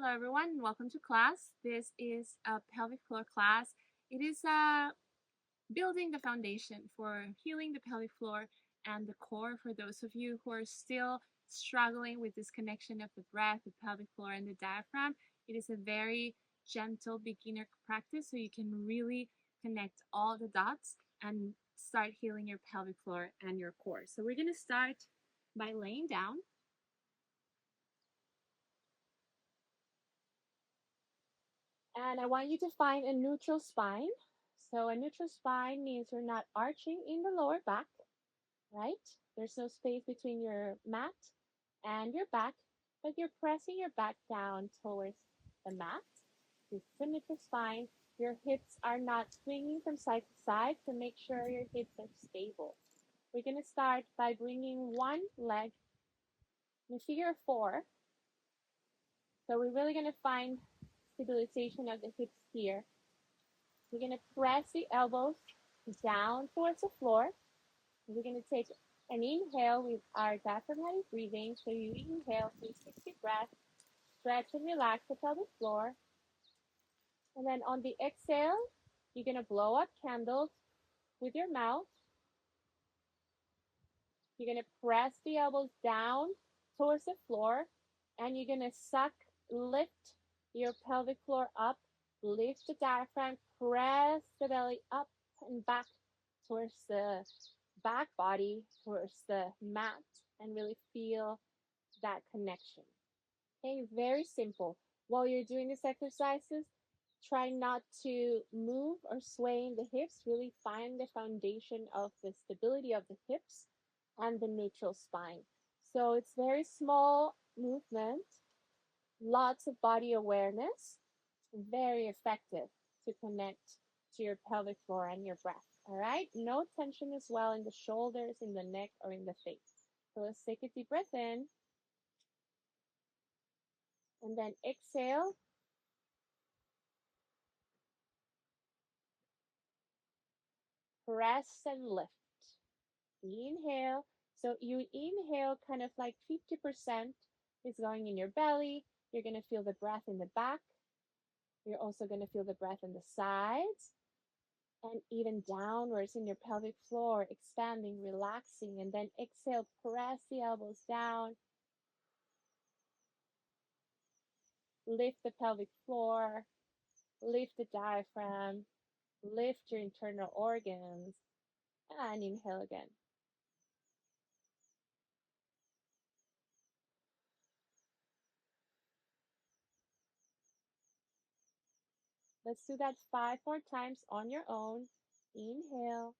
Hello everyone, welcome to class. This is a pelvic floor class. It is building the foundation for healing the pelvic floor and the core for those of you who are still struggling with this connection of the breath, the pelvic floor, and the diaphragm. It is a very gentle beginner practice so you can really connect all the dots and start healing your pelvic floor and your core. So we're going to start by laying down. And I want you to find a neutral spine. So a neutral spine means you're not arching in the lower back, right? There's no space between your mat and your back, but you're pressing your back down towards the mat. This is a neutral spine. Your hips are not swinging from side to side, so make sure your hips are stable. We're going to start by bringing one leg in figure of 4. So we're really going to find stabilization of the hips here. We're going to press the elbows down towards the floor. We're going to take an inhale with our diaphragmatic breathing. So you inhale 360 breaths, stretch and relax the pelvic floor. And then on the exhale, you're going to blow up candles with your mouth. You're going to press the elbows down towards the floor, and you're going to lift your pelvic floor up, lift the diaphragm, press the belly up and back towards the back body, towards the mat, and really feel that connection. Okay, very simple. While you're doing these exercises, try not to move or sway in the hips. Really find the foundation of the stability of the hips and the neutral spine. So it's very small movement, lots of body awareness, very effective to connect to your pelvic floor and your breath. All right, no tension as well in the shoulders, in the neck, or in the face. So let's take a deep breath in. And then exhale. Press and lift. Inhale. So you inhale kind of like 50% is going in your belly. You're going to feel the breath in the back. You're also going to feel the breath in the sides and even downwards in your pelvic floor, expanding, relaxing. And then exhale, press the elbows down. Lift the pelvic floor, lift the diaphragm, lift your internal organs, and inhale again. Let's do that 5 more times on your own. Inhale.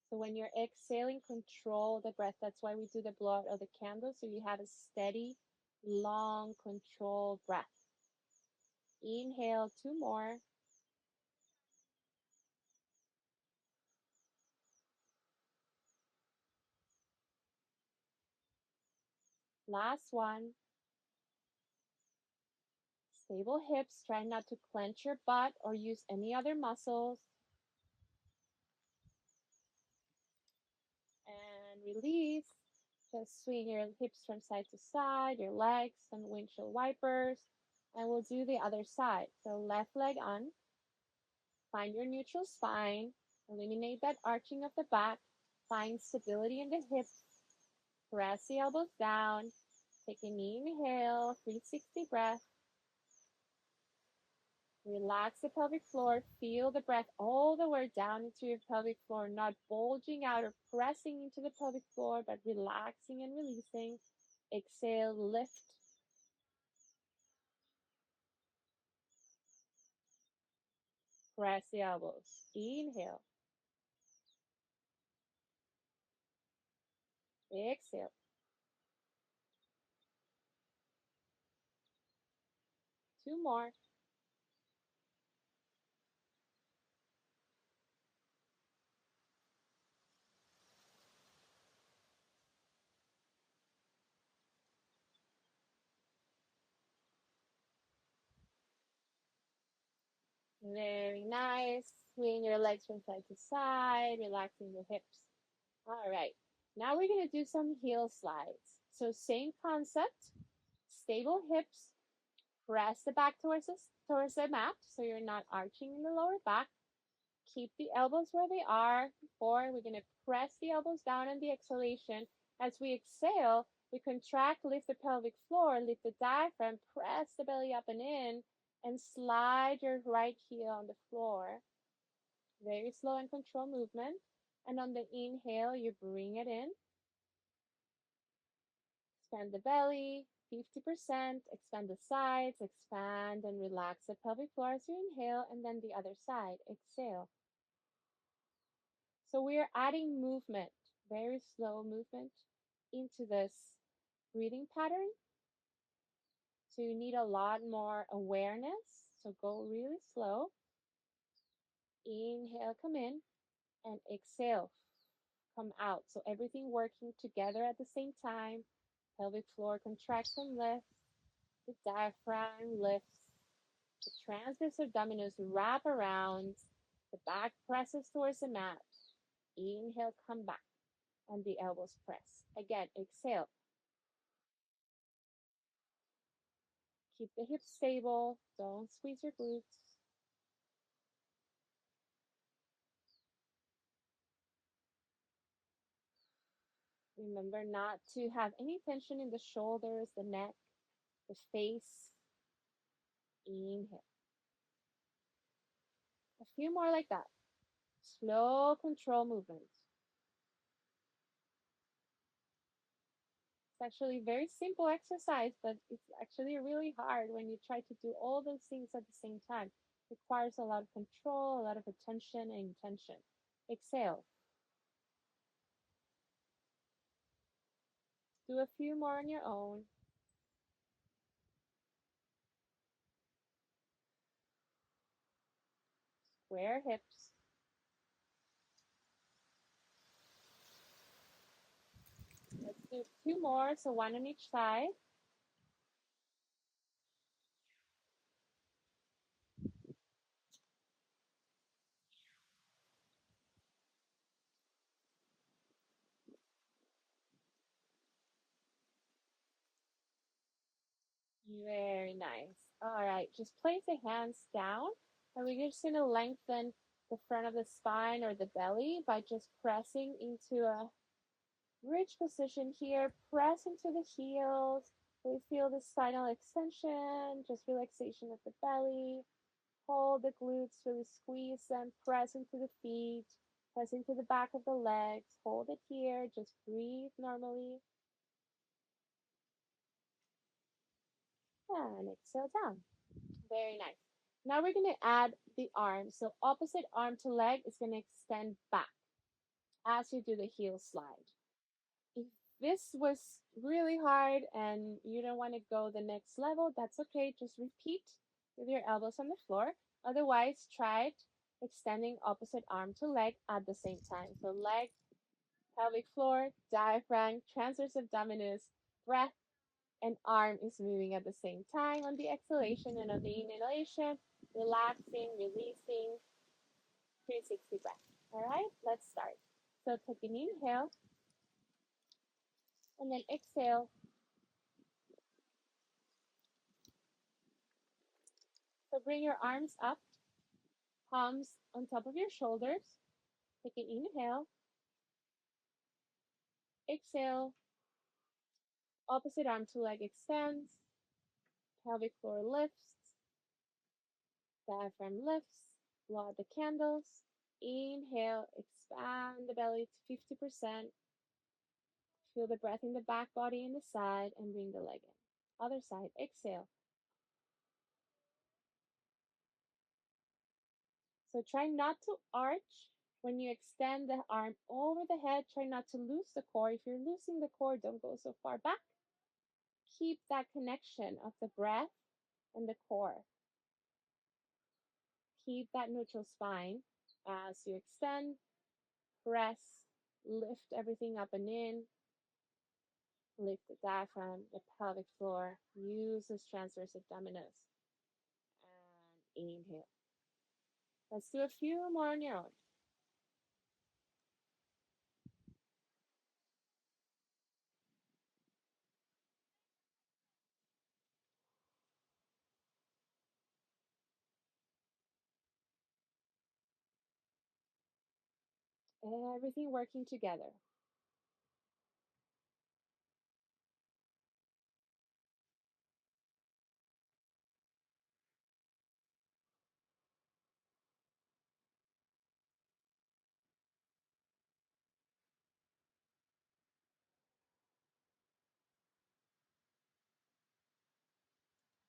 So when you're exhaling, control the breath. That's why we do the blowout of the candle, so you have a steady, long, controlled breath. Inhale, 2 more. Last one. Stable hips. Try not to clench your butt or use any other muscles. And release. Just swing your hips from side to side, your legs and windshield wipers. And we'll do the other side. So left leg on. Find your neutral spine. Eliminate that arching of the back. Find stability in the hips. Press the elbows down. Take an inhale, 360 breath. Relax the pelvic floor. Feel the breath all the way down into your pelvic floor, not bulging out or pressing into the pelvic floor, but relaxing and releasing. Exhale, lift. Press the elbows. Inhale. Exhale. Two more. Very nice. Swing your legs from side to side, relaxing your hips. All right. Now we're going to do some heel slides. So same concept, stable hips, press the back towards the mat so you're not arching in the lower back. Keep the elbows where they are. Or we're going to press the elbows down on the exhalation. As we exhale, we contract, lift the pelvic floor, lift the diaphragm, press the belly up and in, and slide your right heel on the floor. Very slow and controlled movement. And on the inhale, you bring it in. Expand the belly, 50%. Expand the sides, expand and relax the pelvic floor as you inhale, and then the other side. Exhale. So we are adding movement, very slow movement, into this breathing pattern. So you need a lot more awareness. So go really slow. Inhale, come in, and exhale, come out. So everything working together at the same time. Pelvic floor contracts and lifts. The diaphragm lifts. The transverse abdominis wrap around. The back presses towards the mat. Inhale, come back. And the elbows press. Again, exhale. Keep the hips stable. Don't squeeze your glutes. Remember not to have any tension in the shoulders, the neck, the face. Inhale. A few more like that. Slow control movements. It's actually a very simple exercise, but it's actually really hard when you try to do all those things at the same time. It requires a lot of control, a lot of attention and intention. Exhale. Do a few more on your own. Square hips. Let's do two more, so one on each side. Very nice. All right, just place the hands down, and we're just going to lengthen the front of the spine or the belly by just pressing into a bridge position here. Press into the heels. We feel the spinal extension, just relaxation of the belly. Hold the glutes, really squeeze them. Press into the feet. Press into the back of the legs. Hold it here. Just breathe normally. And exhale down. Very nice. Now we're going to add the arm. So opposite arm to leg is going to extend back as you do the heel slide. If this was really hard and you don't want to go the next level, that's okay. Just repeat with your elbows on the floor. Otherwise, try it extending opposite arm to leg at the same time. So leg, pelvic floor, diaphragm, transverse abdominis, breath, and arm is moving at the same time on the exhalation, and on the inhalation, relaxing, releasing, 360 breath. All right, let's start. So take an inhale, and then exhale. So bring your arms up, palms on top of your shoulders. Take an inhale, exhale, opposite arm to leg extends, pelvic floor lifts, diaphragm lifts, blow out the candles. Inhale, expand the belly to 50%. Feel the breath in the back body and the side, and bring the leg in. Other side, exhale. So try not to arch. When you extend the arm over the head, try not to lose the core. If you're losing the core, don't go so far back. Keep that connection of the breath and the core. Keep that neutral spine as you extend, press, lift everything up and in. Lift the diaphragm, the pelvic floor. Use this transverse abdominis. And inhale. Let's do a few more on your own. Everything working together.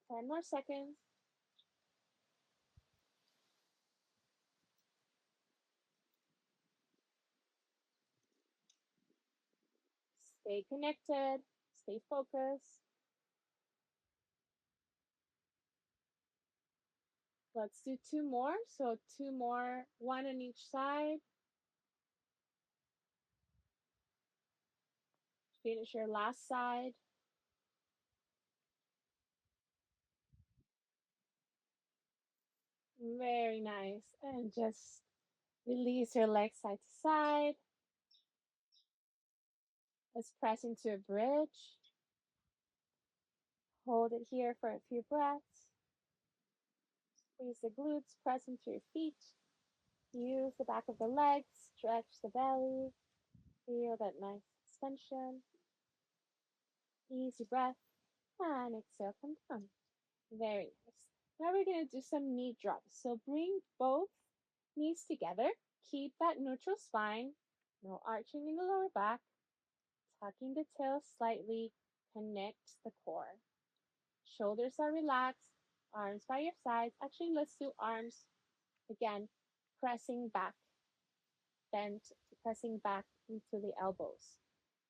Ten more seconds. Stay connected. Stay focused. Let's do two more. So two more, one on each side. Finish your last side. Very nice. And just release your legs side to side. Let's press into a bridge. Hold it here for a few breaths. Squeeze the glutes, press into your feet. Use the back of the legs, stretch the belly. Feel that nice extension. Easy breath. And exhale, come down. Very nice. Now we're going to do some knee drops. So bring both knees together. Keep that neutral spine. No arching in the lower back. Tucking the tail slightly. Connect the core. Shoulders are relaxed. Arms by your sides. Actually, let's do arms again. Pressing back. Bent. Pressing back into the elbows.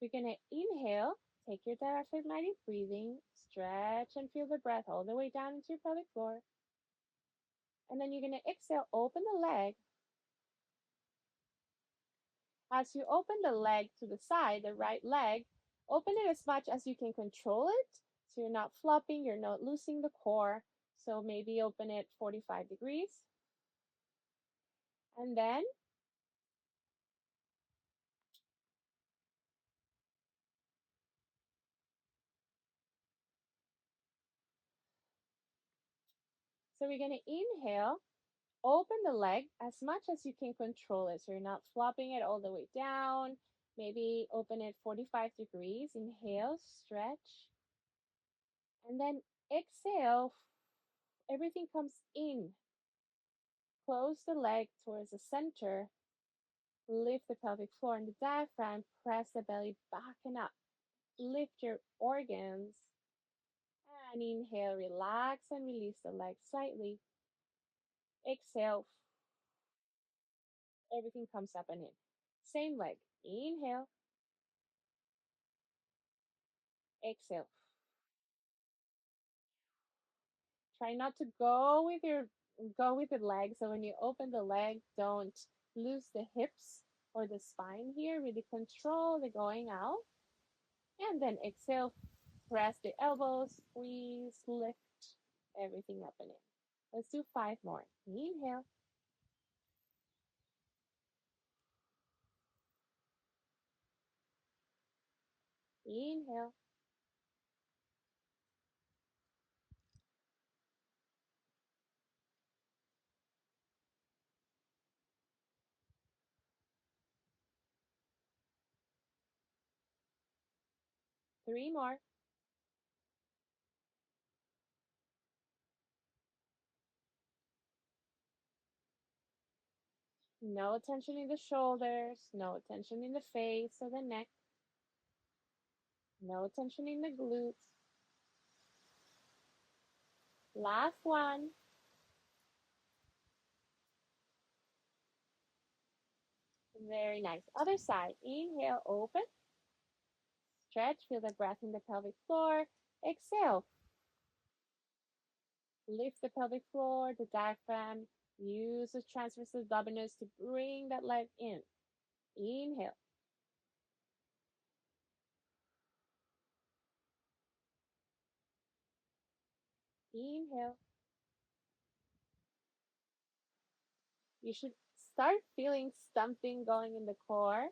We're going to inhale. Take your diaphragmatic breathing. Stretch and feel the breath all the way down into your pelvic floor. And then you're going to exhale, open the leg. As you open the leg to the side, the right leg, open it as much as you can control it. So you're not flopping, you're not losing the core. So maybe open it 45 degrees. And then so we're going to inhale, open the leg as much as you can control it. So you're not flopping it all the way down. Maybe open it 45 degrees. Inhale, stretch. And then exhale, everything comes in. Close the leg towards the center. Lift the pelvic floor and the diaphragm. Press the belly back and up. Lift your organs. And inhale, relax and release the leg slightly. Exhale, everything comes up and in. Same leg. Inhale. Exhale. Try not to go with the leg. So when you open the leg, don't lose the hips or the spine here. Really control the going out. And then exhale, press the elbows, squeeze, lift everything up and in. Let's do five more. Inhale. Inhale. Three more. No tension in the shoulders, no tension in the face or the neck, no tension in the glutes. Last one. Very nice. Other side. Inhale, open. Stretch, feel the breath in the pelvic floor. Exhale. Lift the pelvic floor, the diaphragm. Use the transverse abdominis to bring that leg in. Inhale. Inhale. You should start feeling something going in the core.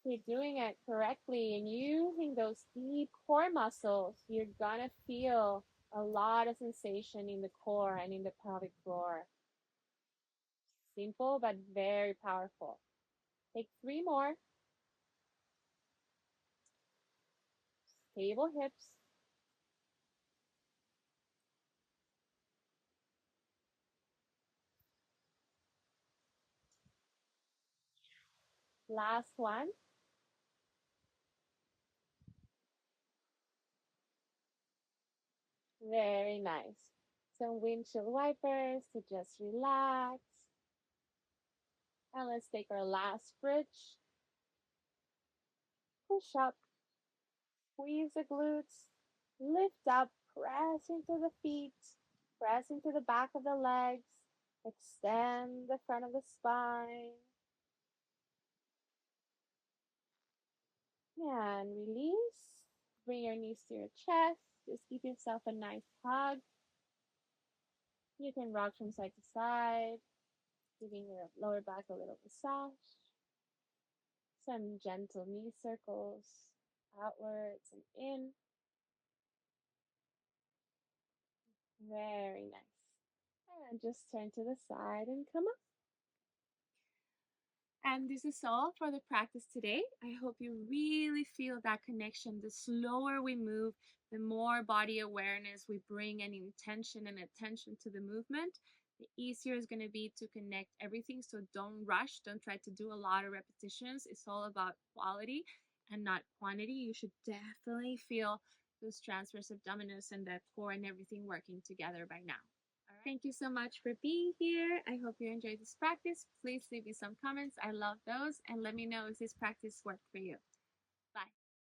You're doing it correctly and using those deep core muscles, you're gonna feel a lot of sensation in the core and in the pelvic floor. Simple but very powerful. Take 3 more. Stable hips. Last one. Very nice. Some windshield wipers to just relax. And let's take our last bridge. Push up, squeeze the glutes, lift up, press into the feet, press into the back of the legs, extend the front of the spine, and release. Bring your knees to your chest. Just give yourself a nice hug. You can rock from side to side, giving your lower back a little massage. Some gentle knee circles outwards and in. Very nice. And just turn to the side and come up. And this is all for the practice today. I hope you really feel that connection. The slower we move, the more body awareness we bring and intention and attention to the movement, the easier it's going to be to connect everything. So don't rush. Don't try to do a lot of repetitions. It's all about quality and not quantity. You should definitely feel those transverse abdominis and the core and everything working together by now. Thank you so much for being here. I hope you enjoyed this practice. Please leave me some comments. I love those. And let me know if this practice worked for you.